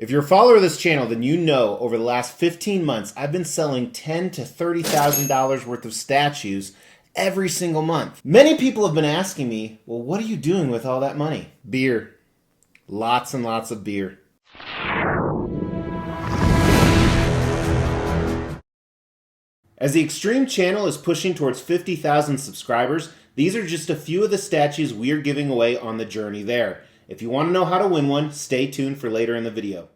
If you're a follower of this channel, then you know over the last 15 months, I've been selling $10,000 to $30,000 worth of statues every single month. Many people have been asking me, well, what are you doing with all that money? Beer. Lots and lots of beer. As the Extreme channel is pushing towards 50,000 subscribers, these are just a few of the statues we are giving away on the journey there. If you want to know how to win one, stay tuned for later in the video.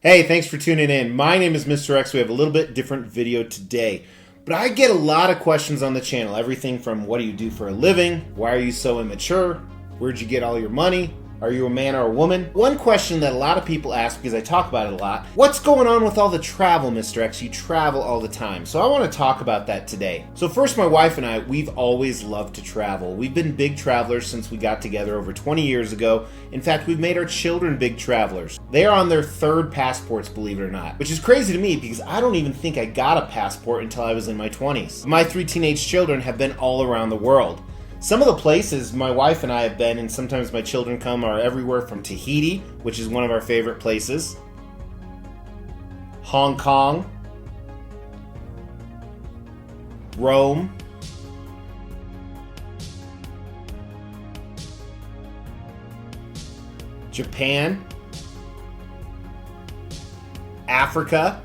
Hey, thanks for tuning in. My name is Mr. X. We have a little bit different video today. But I get a lot of questions on the channel. Everything from what do you do for a living? Why are you so immature? Where'd you get all your money? Are you a man or a woman? One question that a lot of people ask, because I talk about it a lot, what's going on with all the travel, Mr. X? You travel all the time. So I want to talk about that today. So first, my wife and I, we've always loved to travel. We've been big travelers since we got together over 20 years ago. In fact, we've made our children big travelers. They are on their third passports, believe it or not, which is crazy to me because I don't even think I got a passport until I was in my 20s. My 3 teenage children have been all around the world. Some of the places my wife and I have been, and sometimes my children come, are everywhere from Tahiti, which is one of our favorite places, Hong Kong, Rome, Japan, Africa.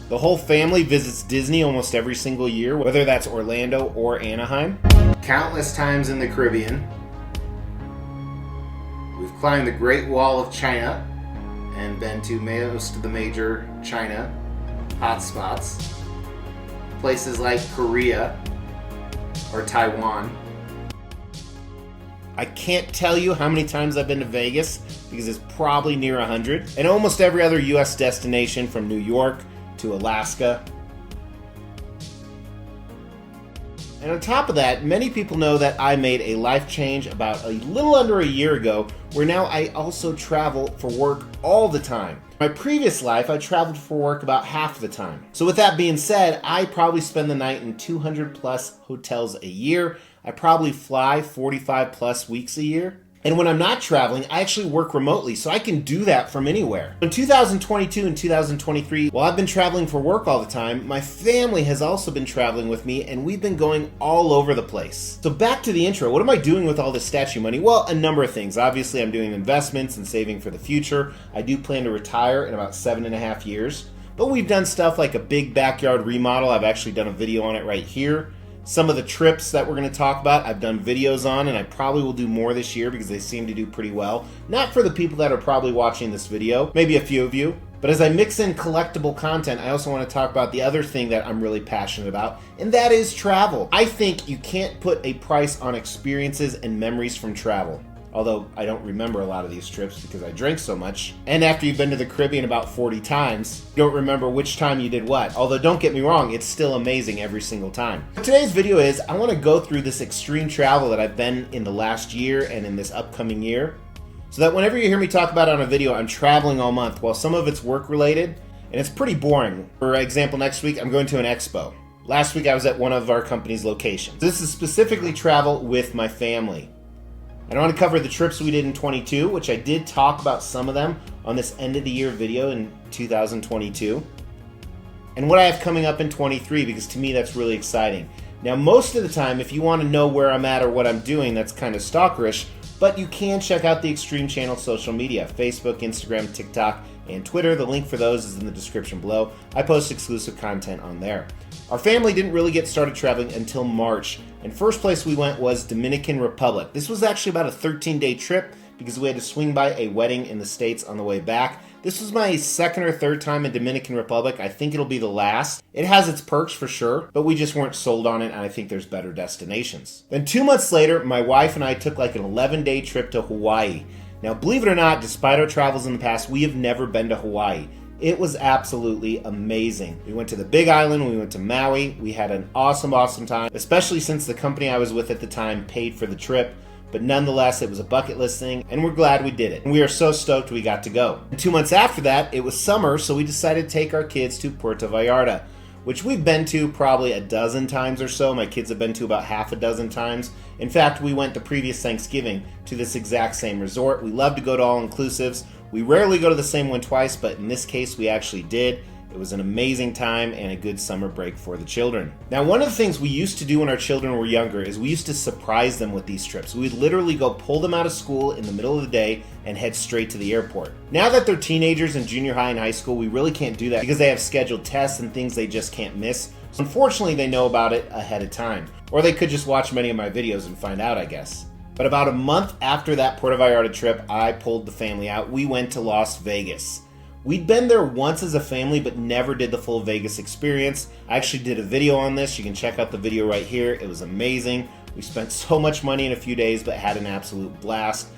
The whole family visits Disney almost every single year, whether that's Orlando or Anaheim. Countless times in the Caribbean. We've climbed the Great Wall of China and been to most of the major China hotspots. Places like Korea or Taiwan. I can't tell you how many times I've been to Vegas because it's probably near 100. And almost every other US destination from New York to Alaska. And on top of that, many people know that I made a life change about a little under a year ago, where now I also travel for work all the time. My previous life, I traveled for work about half the time. So with that being said, I probably spend the night in 200 plus hotels a year. I probably fly 45 plus weeks a year. And when I'm not traveling, I actually work remotely, so I can do that from anywhere. In 2022 and 2023, while I've been traveling for work all the time, my family has also been traveling with me, and we've been going all over the place. So back to the intro, what am I doing with all this statue money? Well, a number of things. Obviously, I'm doing investments and saving for the future. I do plan to retire in about 7.5 years. But we've done stuff like a big backyard remodel. I've actually done a video on it right here. Some of the trips that we're going to talk about, I've done videos on, and I probably will do more this year because they seem to do pretty well. Not for the people that are probably watching this video, maybe a few of you. But as I mix in collectible content, I also want to talk about the other thing that I'm really passionate about, and that is travel. I think you can't put a price on experiences and memories from travel. Although I don't remember a lot of these trips because I drank so much. And after you've been to the Caribbean about 40 times, you don't remember which time you did what. Although don't get me wrong, it's still amazing every single time. Today's video is, I want to go through this extreme travel that I've been in the last year and in this upcoming year. So that whenever you hear me talk about it on a video, I'm traveling all month. While some of it's work related, and it's pretty boring. For example, next week I'm going to an expo. Last week I was at one of our company's locations. This is specifically travel with my family. I want to cover the trips we did in 22, which I did talk about some of them on this end of the year video in 2022. And what I have coming up in 23, because to me that's really exciting. Now most of the time, if you want to know where I'm at or what I'm doing, that's kind of stalkerish, but you can check out the Extreme Channel social media, Facebook, Instagram, TikTok, and Twitter. The link for those is in the description below. I post exclusive content on there. Our family didn't really get started traveling until March, and first place we went was Dominican Republic. This was actually about a 13-day trip because we had to swing by a wedding in the States on the way back. This was my second or third time in Dominican Republic. I think it'll be the last. It has its perks for sure, but we just weren't sold on it, and I think there's better destinations. Then 2 months later, my wife and I took like an 11-day trip to Hawaii. Now, believe it or not, despite our travels in the past, we have never been to Hawaii. It was absolutely amazing. We went to the Big Island, we went to Maui, we had an awesome time, especially since the company I was with at the time paid for the trip. But nonetheless, it was a bucket list thing, and we're glad we did it. And we are so stoked we got to go. And 2 months after that, it was summer, so we decided to take our kids to Puerto Vallarta, which we've been to probably a dozen times or so. My kids have been to about half a dozen times. In fact, we went the previous Thanksgiving to this exact same resort. We love to go to all-inclusives. We rarely go to the same one twice, but in this case we actually did. It was an amazing time and a good summer break for the children. Now, one of the things we used to do when our children were younger is we used to surprise them with these trips. We would literally go pull them out of school in the middle of the day and head straight to the airport. Now that they're teenagers in junior high and high school, we really can't do that because they have scheduled tests and things they just can't miss. So unfortunately, they know about it ahead of time. Or they could just watch many of my videos and find out, I guess. But about a month after that Puerto Vallarta trip, I pulled the family out. We went to Las Vegas. We'd been there once as a family, but never did the full Vegas experience. I actually did a video on this. You can check out the video right here. It was amazing. We spent so much money in a few days, but had an absolute blast.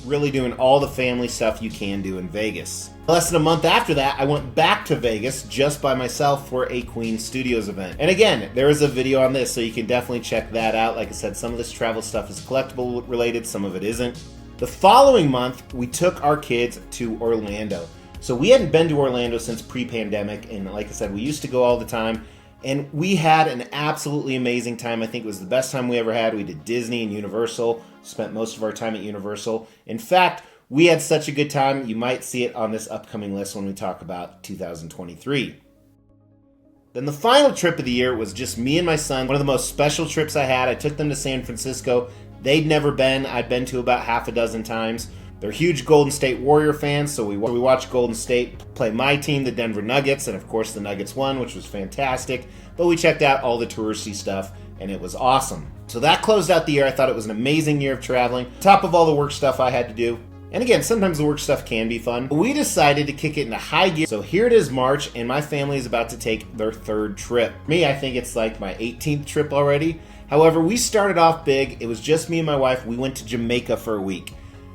Really doing all the family stuff you can do in Vegas. Less than a month after that, I went back to Vegas just by myself for a Queen Studios event. And again, there is a video on this, so you can definitely check that out. Like I said, some of this travel stuff is collectible related, some of it isn't. The following month, we took our kids to Orlando. So we hadn't been to Orlando since pre-pandemic, and like I said, we used to go all the time, and we had an absolutely amazing time. I think it was the best time we ever had. We did Disney and Universal, spent most of our time at Universal. In fact, we had such a good time, you might see it on this upcoming list when we talk about 2023. Then the final trip of the year was just me and my son, one of the most special trips I had. I took them to San Francisco. They'd never been. I'd been to about half a dozen times. They're huge Golden State Warrior fans, so we watched Golden State play my team, the Denver Nuggets, and of course the Nuggets won, which was fantastic. But we checked out all the touristy stuff, and it was awesome. So that closed out the year. I thought it was an amazing year of traveling, top of all the work stuff I had to do. And again, sometimes the work stuff can be fun. But we decided to kick it into high gear. So here it is March, and my family is about to take their third trip. For me, I think it's like my 18th trip already. However, we started off big. It was just me and my wife. We went to Jamaica for a week.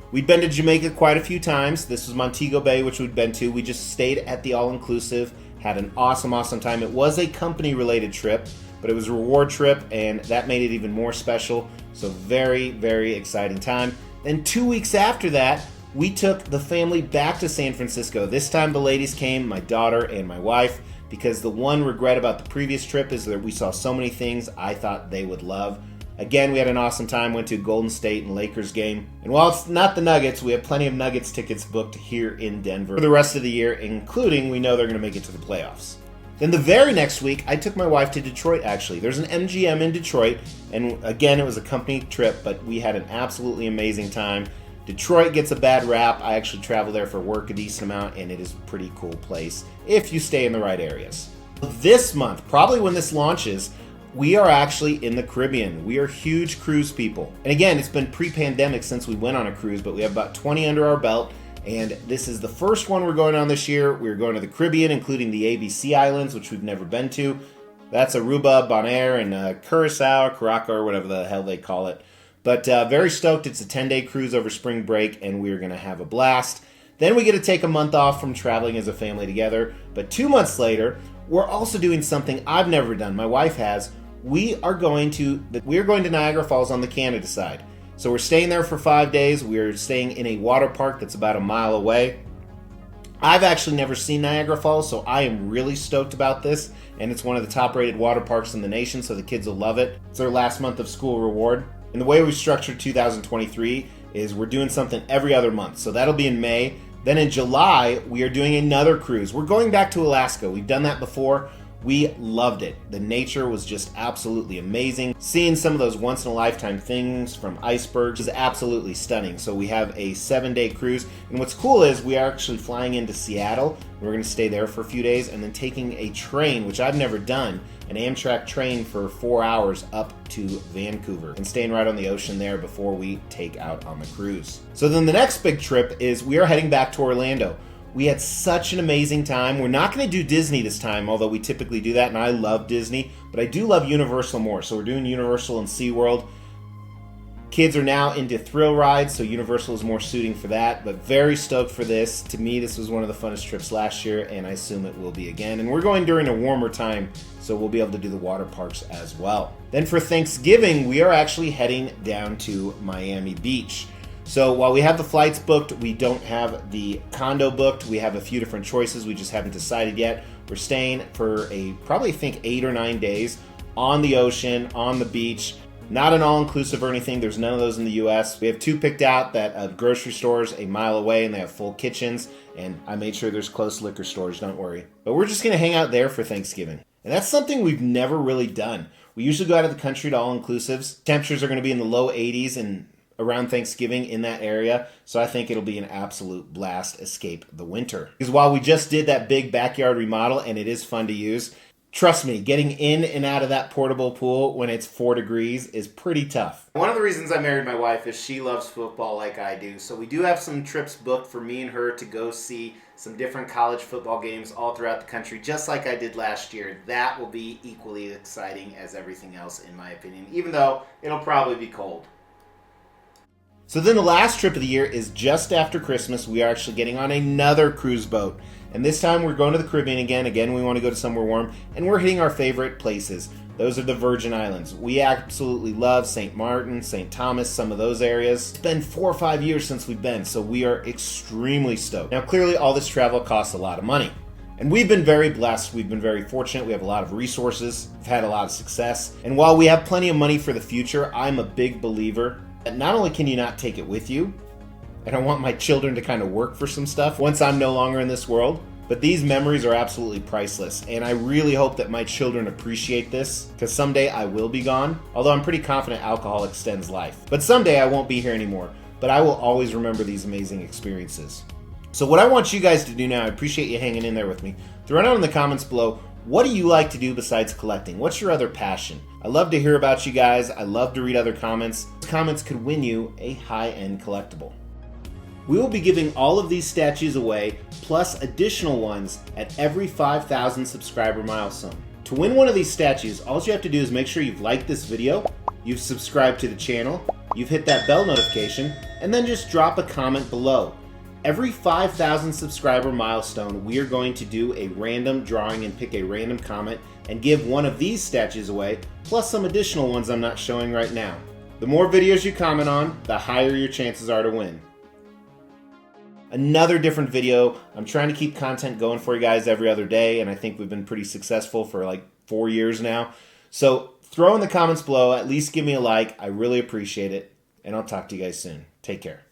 We'd been to Jamaica quite a few times. This was Montego Bay, which we'd been to. We just stayed at the all-inclusive, had an awesome, awesome time. It was a company-related trip, but it was a reward trip, and that made it even more special. So very, very exciting time. Then 2 weeks after that, we took the family back to San Francisco. This time the ladies came, my daughter and my wife, because the one regret about the previous trip is that we saw so many things I thought they would love. Again, we had an awesome time, went to a Golden State and Lakers game. And while it's not the Nuggets, we have plenty of Nuggets tickets booked here in Denver for the rest of the year, including we know they're going to make it to the playoffs. Then the very next week, I took my wife to Detroit, actually. There's an MGM in Detroit, and again, it was a company trip, but we had an absolutely amazing time. Detroit gets a bad rap. I actually travel there for work a decent amount, and it is a pretty cool place if you stay in the right areas. This month, probably when this launches, we are actually in the Caribbean. We are huge cruise people. And again, it's been pre-pandemic since we went on a cruise, but we have about 20 under our belt. And this is the first one we're going on this year. We're going to the Caribbean, including the ABC Islands, which we've never been to. That's Aruba, Bonaire, and Curacao, or whatever the hell they call it. But very stoked. It's a 10-day cruise over spring break, and we're going to have a blast. Then we get to take a month off from traveling as a family together. But 2 months later, we're also doing something I've never done. My wife has. We are going to Niagara Falls on the Canada side. So we're staying there for 5 days. We're staying in a water park that's about a mile away. I've actually never seen Niagara Falls, so I am really stoked about this. And it's one of the top-rated water parks in the nation, so the kids will love it. It's their last month of school reward. And the way we structured 2023 is we're doing something every other month. So that'll be in May. Then in July, we are doing another cruise. We're going back to Alaska. We've done that before. We loved it. The nature was just absolutely amazing. Seeing some of those once-in-a-lifetime things from icebergs is absolutely stunning. So we have a 7-day cruise. And what's cool is we are actually flying into Seattle. We're going to stay there for a few days and then taking a train, which I've never done, an Amtrak train for 4 hours up to Vancouver and staying right on the ocean there before we take out on the cruise. So then the next big trip is we are heading back to Orlando. We had such an amazing time. We're not going to do Disney this time, although we typically do that, and I love Disney, but I do love Universal more. So we're doing Universal and SeaWorld. Kids are now into thrill rides, so Universal is more suiting for that, but very stoked for this. To me, this was one of the funnest trips last year, and I assume it will be again. And we're going during a warmer time, so we'll be able to do the water parks as well. Then for Thanksgiving, we are actually heading down to Miami Beach. So while we have the flights booked, we don't have the condo booked. We have a few different choices. We just haven't decided yet. We're staying for probably 8 or 9 days on the ocean, on the beach. Not an all-inclusive or anything. There's none of those in the U.S. We have 2 picked out that have grocery stores a mile away, and they have full kitchens, and I made sure there's close liquor stores, don't worry. But we're just going to hang out there for Thanksgiving. And that's something we've never really done. We usually go out of the country to all-inclusives. Temperatures are going to be in the low 80s and around Thanksgiving in that area, so I think it'll be an absolute blast escape the winter. Because while we just did that big backyard remodel, and it is fun to use, trust me, getting in and out of that portable pool when it's 4 degrees is pretty tough. One of the reasons I married my wife is she loves football like I do. So we do have some trips booked for me and her to go see some different college football games all throughout the country, just like I did last year. That will be equally exciting as everything else, in my opinion, even though it'll probably be cold. So then the last trip of the year is just after Christmas. We are actually getting on another cruise boat. And this time we're going to the Caribbean again. Again, we want to go to somewhere warm. And we're hitting our favorite places. Those are the Virgin Islands. We absolutely love St. Martin, St. Thomas, some of those areas. It's been 4 or 5 years since we've been, so we are extremely stoked. Now, clearly all this travel costs a lot of money. And we've been very blessed. We've been very fortunate. We have a lot of resources. We've had a lot of success. And while we have plenty of money for the future, I'm a big believer that not only can you not take it with you, and I want my children to kind of work for some stuff once I'm no longer in this world, but these memories are absolutely priceless, and I really hope that my children appreciate this, because someday I will be gone, although I'm pretty confident alcohol extends life. But someday I won't be here anymore, but I will always remember these amazing experiences. So what I want you guys to do now, I appreciate you hanging in there with me, throw it out in the comments below. What do you like to do besides collecting? What's your other passion? I love to hear about you guys. I love to read other comments. Those comments could win you a high-end collectible. We will be giving all of these statues away, plus additional ones at every 5,000 subscriber milestone. To win one of these statues, all you have to do is make sure you've liked this video, you've subscribed to the channel, you've hit that bell notification, and then just drop a comment below. Every 5,000 subscriber milestone, we are going to do a random drawing and pick a random comment and give one of these statues away, plus some additional ones I'm not showing right now. The more videos you comment on, the higher your chances are to win. Another different video. I'm trying to keep content going for you guys every other day, and I think we've been pretty successful for like 4 years now. So throw in the comments below, at least give me a like. I really appreciate it, and I'll talk to you guys soon. Take care.